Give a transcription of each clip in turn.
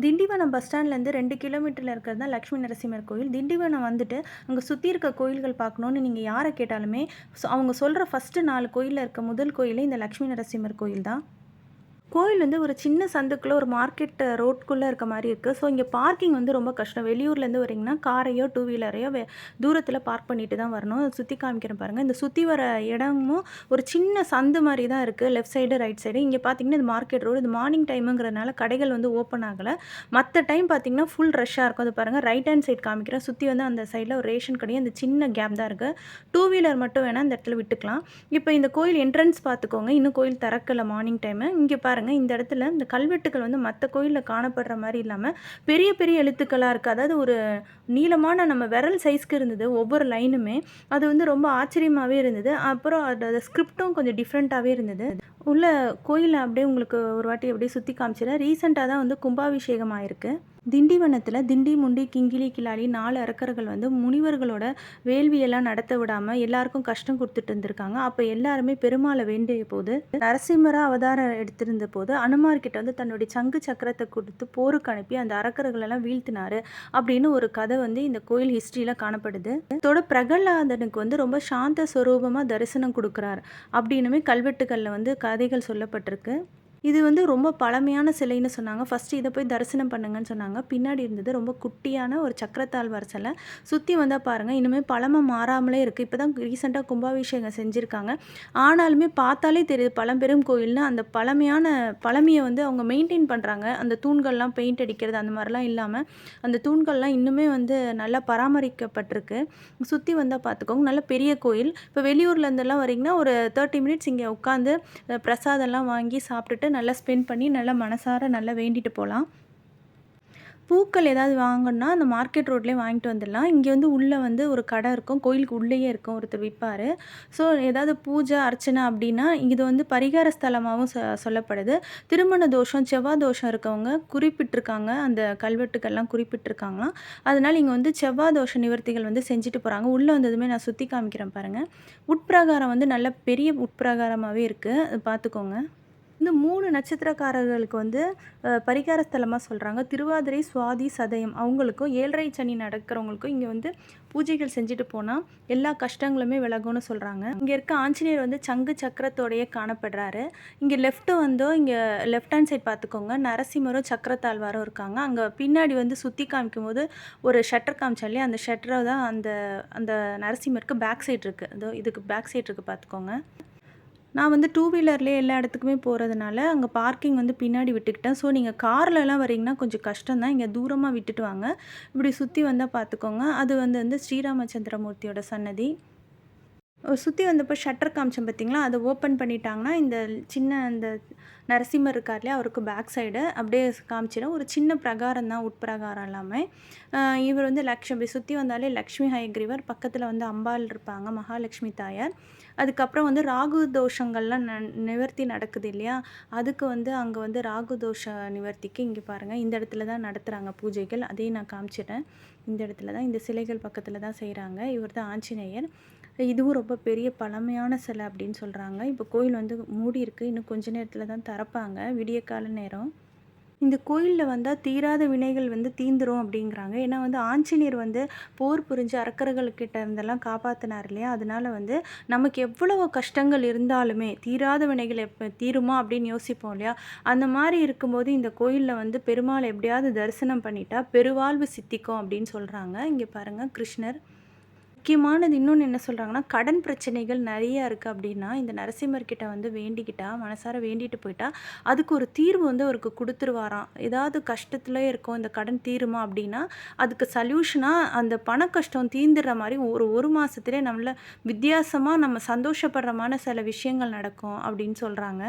Tindivanam bus ஸ்டாண்ட்லேருந்து 2 கிலோமீட்டர்ல இருக்கிறது தான் லக்ஷ்மி நரசிம்மர் கோயில். திண்டிவனம் வந்துட்டு, அங்க சுத்தி இருக்க கோயில்கள் பார்க்கணும்னு நீங்க யார கேட்டாலுமே, அவங்க சொல்ற ஃபர்ஸ்ட்டு 4 கோயில்ல இருக்க முதல் கோயிலே இந்த லக்ஷ்மி நரசிம்மர் கோயில் தான். கோயில் வந்து ஒரு சின்ன சந்துக்குள்ள ஒரு மார்க்கெட் ரோட்குள்ள இருக்க மாரி இருக்கு. ஸோ, இங்க பார்க்கிங் வந்து ரொம்ப கஷ்டம். வெளியூர்லேருந்து வரீங்கன்னா, காரையோ, டூ வீலரையோ தூரத்தில பார்க் பண்ணிட்டு தான் வரணும். சுத்தி காமிக்கிறேன் பாருங்க. இந்த சுத்தி வர இடமும் ஒரு சின்ன சந்து மாரி தான் இருக்கு. Left side, right side. இங்க பார்த்தீங்கன்னா, இது மார்க்கெட் ரோடு. இது மார்னிங் டைமுங்கிறனால கடைகள் வந்து ஓப்பன் ஆகல. மத்த டைம் பார்த்தீங்கன்னா, ஃபுல் ரஷ்ஷா இருக்கும். அது பாருங்க ரைட் ஹேண்ட் சைட் காமிக்கிறேன். சுத்தி வந்து அந்த சைட்ல ஒரு ரேஷன் கடையும், அந்த சின்ன கேப் தான் இருக்கு. டூ வீலர் மட்டும் வேணா இந்த இடத்துல விட்டுக்கலாம். இப்ப இந்த கோயில் என்ட்ரன்ஸ் பார்த்துக்கோங்க. இன்னும் கோயில் திறக்கல மார்னிங் டைமு. இங்க பாருங்க இந்த இடத்துல இந்த கல்வெட்டுகள் வந்து மத்த கோயில்ல காணப்படுற மாரி இல்லாம, பெரிய பெரிய எழுத்துக்களா இருக்கு. அதாவது ஒரு நீளமான நம்ம விரல் சைஸ்க்கு இருந்தது ஒவ்வொரு லைனுமே. அது வந்து ரொம்ப ஆச்சரியமாவே இருந்தது. அப்புறம் அதோட ஸ்கிரிப்டும் கொஞ்சம் டிஃப்ரெண்ட்டாவே இருந்தது. உள்ள கோயில அப்படியே உங்களுக்கு ஒரு வாட்டி அப்படியே சுத்தி காமிச்சுறேன். ரீசென்ட்டா தான் வந்து கும்பாபிஷேகம் ஆயிருக்கு. திண்டிவனத்தில திண்டி, முண்டி, கிங்கிலி, கிலாலி 4 அரக்கர்கள் வந்து முனிவர்களோட வேள்வியெல்லாம் நடத்த விடாம எல்லாருக்கும் கஷ்டம் குடுத்துட்டு இருந்திருக்காங்க. அப்ப எல்லாருமே பெருமாள வேண்டிய போது, நரசிம்மரா அவதாரம் எடுத்திருந்த போது, அனுமார் கிட்ட வந்து தன்னுடைய சங்கு சக்கரத்த குடுத்து போருக்கு அனுப்பி அந்த அரக்கர்களெல்லாம் வீழ்த்தினாரு. அப்படின்னு ஒரு கதை வந்து இந்த கோயில் ஹிஸ்டரியில காணப்படுது. இதோட பிரகலாதனுக்கு வந்து ரொம்ப சாந்த சொரூபமா தரிசனம் குடுக்குறார். அப்படின்னுமே கல்வெட்டுக்கள்ல வந்து கதைகள் சொல்லப்பட்டிருக்கு. இது வந்து ரொம்ப பழமையான சிலைன்னு சொன்னாங்க. ஃபர்ஸ்ட்டு இத போய் தரிசனம் பண்ணுங்கன்னு சொன்னாங்க. பின்னாடி இருந்தது ரொம்ப குட்டியான ஒரு சக்கரத்தாழ்வார் சிலை. சுத்தி வந்தா பாருங்க, இன்னுமே பழமை மாறாமலே இருக்கு. இப்ப தான் ரீசென்ட்டா கும்பாபிஷேகம் செஞ்சிருக்காங்க. ஆனாலுமே பார்த்தாலே தெரியுது பழம்பெரும் கோயில்னு அந்த பழமைய வந்து அவங்க மெயின்டெயின் பண்றாங்க. அந்த தூண்கள்லாம் பெயிண்ட் அடிக்கிறது அந்த மாரிலாம் இல்லாம, அந்த தூண்கள்லாம் இன்னுமே வந்து நல்லா பராமரிக்கப்பட்டிருக்கு. சுத்தி வந்தா பார்த்துக்கோங்க. நல்ல பெரிய கோயில். இப்ப வெளியூர்லேருந்துலாம் வரீங்கன்னா, ஒரு 30 மினிட்ஸ் இங்க உட்காந்து பிரசாதம்லாம் வாங்கி சாப்பிட்டுட்டு நல்லா ஸ்பெண்ட் பண்ணி நல்லா மனசார நல்லா வேண்டிட்டு போலாம். பூக்கள் ஏதாவது வாங்கணும்னா, அந்த மார்க்கெட் ரோட்லயே வாங்கிட்டு வந்துடலாம். இங்க வந்து உள்ள வந்து ஒரு கடை இருக்கும். கோயிலுக்கு உள்ளேயே இருக்கும். ஒருத்தர் விப்பாரு. ஸோ, ஏதாவது பூஜை, அர்ச்சனை அப்டின்னா, இது வந்து பரிகார ஸ்தலமாவும் சொல்லப்படுது. திருமண தோஷம், செவ்வாய் தோஷம் இருக்கவங்க குறிப்பிட்டிருக்காங்க. அந்த கல்வெட்டுக்கள்லாம் குறிப்பிட்டிருக்காங்களாம். அதனால இங்க வந்து செவ்வாய் தோஷ நிவர்த்திகள் வந்து செஞ்சுட்டு போறாங்க. உள்ள வந்ததுமே நான் சுத்தி காமிக்கிறேன் பாருங்க. உட்பிரகாரம் வந்து நல்ல பெரிய உட்பிரகாரமாவே இருக்கு. பார்த்துக்கோங்க. இந்த 3 நட்சத்திரக்காரர்களுக்கு வந்து பரிகார ஸ்தலமா சொல்றாங்க. திருவாதிரை, சுவாதி, சதயம் அவங்களுக்கும் 7:30 சனி நடக்கிறவங்களுக்கும் இங்க வந்து பூஜைகள் செஞ்சுட்டு போனா எல்லா கஷ்டங்களுமே விலகும்னு சொல்றாங்க. இங்க இருக்க ஆஞ்சநேயர் வந்து சங்கு சக்கரத்தோடயே காணப்படுறாரு. இங்க இங்க லெஃப்ட் ஹேண்ட் சைட் பார்த்துக்கோங்க. நரசிம்மரும் சக்கரத்தாழ்வாரும் இருக்காங்க. அங்க பின்னாடி வந்து சுத்தி காமிக்கும்போது ஒரு ஷட்டர் காமிச்சேன் இல்லையா? அந்த ஷட்டர தான் அந்த அந்த நரசிம்மருக்கு பேக் சைட் இருக்கு. இதோ இதுக்கு பேக் சைட் இருக்கு பார்த்துக்கோங்க. நான் வந்து டூ வீலர்லேயே எல்லா இடத்துக்குமே போகிறதுனால, அங்கே பார்க்கிங் வந்து பின்னாடி விட்டுக்கிட்டேன். ஸோ, நீங்க கார்லலாம் வரீங்கன்னா கொஞ்சம் கஷ்டம் தான். இங்க தூரமா விட்டுட்டு வாங்க. இப்படி சுத்தி வந்தா பார்த்துக்கோங்க. அது வந்து ஸ்ரீராமச்சந்திரமூர்த்தியோட சன்னதி. சுத்தி வந்தப்போ ஷட்டர் காமிச்சேன் பார்த்தீங்களா? அத ஓப்பன் பண்ணிட்டாங்கன்னா, இந்த சின்ன அந்த நரசிம்மர் இருக்கார் இல்லையா? அவருக்கு பேக் சைடு அப்படியே காமிச்சிடும். ஒரு சின்ன பிரகாரம் தான், உட்பிரகாரம் எல்லாமே. இவர் வந்து இப்படி சுத்தி வந்தாலே லக்ஷ்மி ஹயக்ரீவர், பக்கத்துல வந்து அம்பாள் இருப்பாங்க, மகாலட்சுமி தாயார். அதுக்கப்புறம் வந்து ராகு தோஷங்கள்லாம் நிவர்த்தி நடக்குது இல்லையா? அதுக்கு வந்து அங்க வந்து ராகு தோஷ நிவர்த்திக்கு இங்க பாருங்க, இந்த இடத்துல தான் நடத்துறாங்க பூஜைகள். அதையும் நான் காமிச்சிடுறேன். இந்த இடத்துல தான், இந்த சிலைகள் பக்கத்துல தான் செய்றாங்க. இவர் தான் ஆஞ்சநேயர். இதுவும் ரொம்ப பெரிய பழமையான சிலை அப்படின்னு சொல்றாங்க. இப்போ கோயில் வந்து மூடியிருக்கு. இன்னும் கொஞ்ச நேரத்துல தான் திறப்பாங்க. விடியற்கால நேரம். இந்த கோயில்ல வந்தா தீராத வினைகள் வந்து தீந்துரும் அப்படிங்கிறாங்க. ஏன்னா வந்து ஆஞ்சநேயர் வந்து போர் புரிஞ்சு அரக்கர்கள்கிட்ட இருந்தெல்லாம் காப்பாத்துனார் இல்லையா? அதனால வந்து நமக்கு எவ்வளவு கஷ்டங்கள் இருந்தாலுமே, தீராத வினைகள் எப்ப தீருமா அப்படின்னு யோசிப்போம் இல்லையா? அந்த மாரி இருக்கும்போது இந்த கோயில்ல வந்து பெருமாள எப்படியாவது தரிசனம் பண்ணிட்டா பெருவாழ்வு சித்திக்கும் அப்படின்னு சொல்றாங்க. இங்க பாருங்க கிருஷ்ணர். முக்கியமானது இன்னொன்னு என்ன சொல்றாங்கன்னா, கடன் பிரச்சனைகள் நெறைய இருக்கு அப்டின்னா, இந்த நரசிம்மர் கிட்ட வந்து வேண்டிக்கிட்டா, மனசார வேண்டிட்டு போயிட்டா, அதுக்கு ஒரு தீர்வு வந்து அவருக்கு குடுத்துருவாராம். ஏதாவது கஷ்டத்திலே இருக்கோம், இந்த கடன் தீருமா அப்டின்னா, அதுக்கு சொல்யூஷனா அந்த பண கஷ்டம் தீந்துற மாரி ஒரு மாசத்திலே வித்தியாசமா நம்ம சந்தோஷப்படுறமான சில விஷயங்கள் நடக்கும் அப்டின்னு சொல்றாங்க.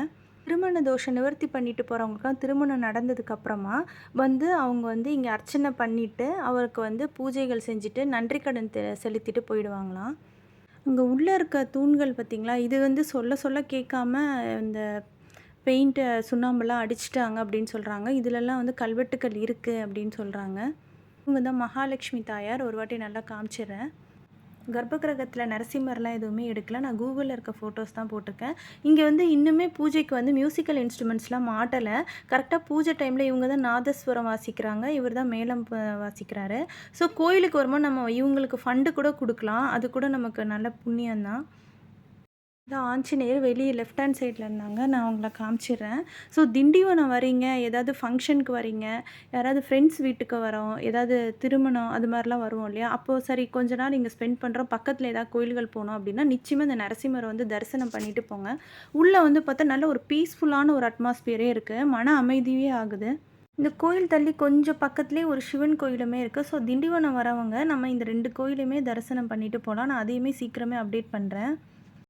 திருமண தோஷம் நிவர்த்தி பண்ணிட்டு போறவங்களுக்குலாம் திருமணம் நடந்ததுக்கு அப்புறமா வந்து அவங்க வந்து இங்க அர்ச்சனை பண்ணிட்டு, அவருக்கு வந்து பூஜைகள் செஞ்சுட்டு, நன்றி கடன் செலுத்திட்டு போயிடுவாங்களாம். அங்க உள்ள இருக்க தூண்கள் பார்த்தீங்களா, இது வந்து சொல்ல சொல்ல கேட்காம இந்த சுண்ணாம்பெல்லாம் அடிச்சுட்டாங்க அப்படின்னு சொல்றாங்க. இதுலலாம் வந்து கல்வெட்டுக்கள் இருக்கு அப்படின்னு சொல்றாங்க. இவங்க தான் மகாலட்சுமி தாயார். ஒரு வாட்டி நல்லா காமிச்சிடுறேன். கர்ப்ப கிரகத்தில நரசிம்மர்லாம் எதுவுமே எடுக்கல. நான் கூகுள்ல இருக்க ஃபோட்டோஸ் தான் போட்டிருக்கேன். இங்க வந்து இன்னுமே பூஜைக்கு வந்து மியூசிக்கல் இன்ஸ்ட்ருமெண்ட்ஸ்லாம் மாட்டல. கரெக்ட்டா பூஜை டைம்ல இவங்க தான் நாதஸ்வரம் வாசிக்கிறாங்க. இவர் தான் மேளம் வாசிக்கிறாரு. ஸோ கோயிலுக்கு வரும்போது நம்ம இவங்களுக்கு ஃபண்டு கூட குடுக்கலாம். அது கூட நமக்கு நல்ல புண்ணியம் தான். இதான் ஆஞ்சநேயர் வெளிய லெஃப்ட் ஹேண்ட் சைட்ல இருந்தாங்க. நான் உங்கள காமிச்சிடுறேன். ஸோ திண்டிவனம் வரீங்க, ஏதாவது ஃபங்ஷனுக்கு வரீங்க, யாராவது ஃப்ரெண்ட்ஸ் வீட்டுக்கு வரோம், ஏதாவது திருமணம் அது மாரிலாம் வருவோம் இல்லையா? அப்போ சரி கொஞ்ச நாள் இங்க ஸ்பெண்ட் பண்றோம். பக்கத்துல ஏதாவது கோயில்கள் போனோம் அப்டின்னா, நிச்சயமா இந்த நரசிம்மர வந்து தரிசனம் பண்ணிட்டு போங்க. உள்ள வந்து பார்த்தா நல்ல ஒரு பீஸ்ஃபுல்லான ஒரு அட்மாஸ்பியரே இருக்கு. மன அமைதியே ஆகுது. இந்த கோயில் தள்ளி கொஞ்சம் பக்கத்துலேயே ஒரு சிவன் கோயிலுமே இருக்கு. ஸோ திண்டிவனம் வரவங்க நம்ம இந்த 2 கோயிலுமே தரிசனம் பண்ணிட்டு போலாம். நான் அதையுமே சீக்கிரமே அப்டேட் பண்றேன்.